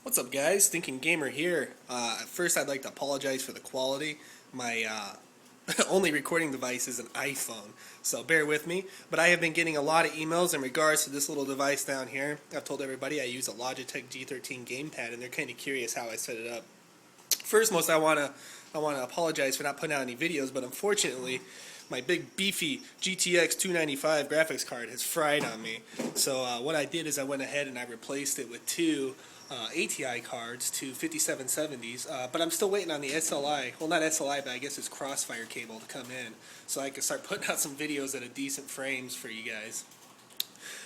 What's up, guys? Thinking Gamer here. First, I'd like to apologize for the quality. My only recording device is an iPhone, so bear with me. But I have been getting a lot of emails in regards to this little device down here. I've told everybody I use a Logitech G13 gamepad, and they're kind of curious how I set it up. First, I want to apologize for not putting out any videos, but unfortunately, my big beefy GTX 295 graphics card has fried on me. So what I did is I went ahead and I replaced it with two ATI cards, two 5770s, but I'm still waiting on the SLI, well not SLI, but I guess it's Crossfire cable to come in, so I can start putting out some videos at a decent frames for you guys.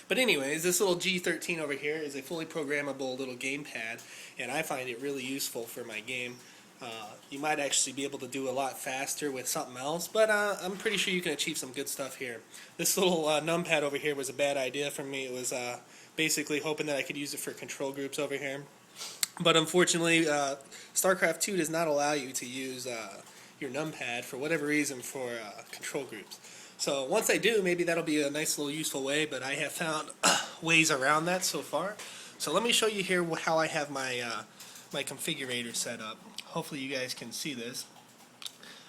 But anyways, this little G13 over here is a fully programmable little gamepad, and I find it really useful for my game. You might actually be able to do a lot faster with something else, but I'm pretty sure you can achieve some good stuff here. This little numpad over here was a bad idea for me. It was basically hoping that I could use it for control groups over here. But unfortunately, Starcraft 2 does not allow you to use your numpad for whatever reason for control groups. So once I do, maybe that'll be a nice little useful way, but I have found ways around that so far. So let me show you here how I have my my configurator set up. Hopefully you guys can see this.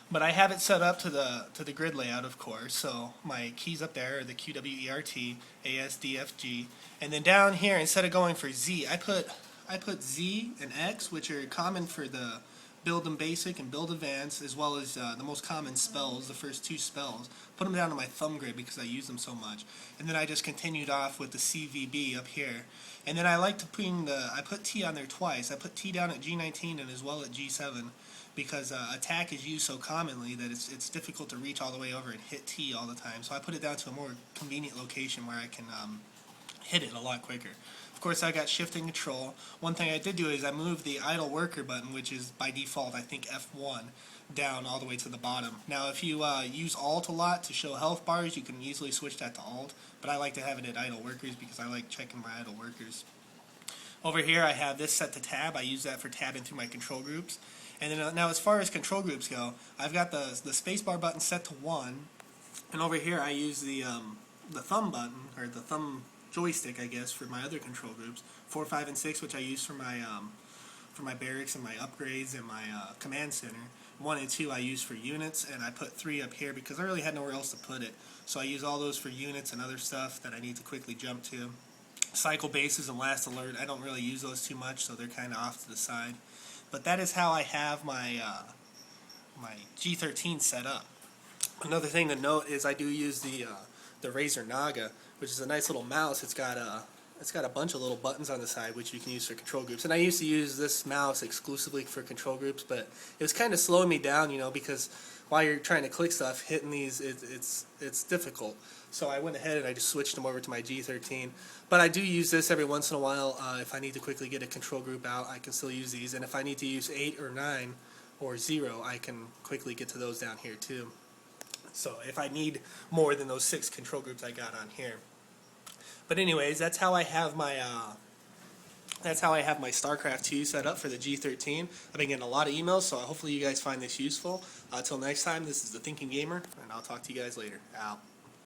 But I have it set up to the grid layout, of course. So my keys up there are the QWERT, ASDFG, and then down here, instead of going for Z, I put Z and X, which are common for the build and basic and build advanced, as well as the most common spells, the first two spells. Put them down to my thumb grid because I use them so much. And then I just continued off with the CVB up here. And then I like to I put T on there twice. I put T down at G19 and as well at G7 because attack is used so commonly that it's difficult to reach all the way over and hit T all the time. So I put it down to a more convenient location where I can hit it a lot quicker. Of course, I got shift and control. One thing I did do is I moved the idle worker button, which is by default I think F1, down all the way to the bottom. Now if you use Alt a lot to show health bars, you can easily switch that to Alt, but I like to have it at idle workers because I like checking my idle workers. Over here I have this set to tab. I use that for tabbing through my control groups. And then now as far as control groups go, I've got the spacebar button set to 1, and over here I use the thumb button, or the thumb joystick, I guess, for my other control groups, 4, 5, and 6, which I use for my barracks and my upgrades and my command center. 1 and 2 I use for units, and I put 3 up here because I really had nowhere else to put it. So I use all those for units and other stuff that I need to quickly jump to. Cycle bases and last alert, I don't really use those too much, so they're kind of off to the side. But that is how I have my my G13 set up. Another thing to note is I do use the Razer Naga, which is a nice little mouse. It's got a bunch of little buttons on the side which you can use for control groups. And I used to use this mouse exclusively for control groups, but it was kind of slowing me down, you know, because while you're trying to click stuff, hitting these, it's difficult. So I went ahead and I just switched them over to my G13. But I do use this every once in a while. If I need to quickly get a control group out, I can still use these. And if I need to use 8 or 9 or 0, I can quickly get to those down here too. So if I need more than those 6 control groups I got on here. But anyways, that's how I have my Starcraft 2 set up for the G13. I've been getting a lot of emails, so hopefully you guys find this useful. Till next time, this is the Thinking Gamer, and I'll talk to you guys later. Out.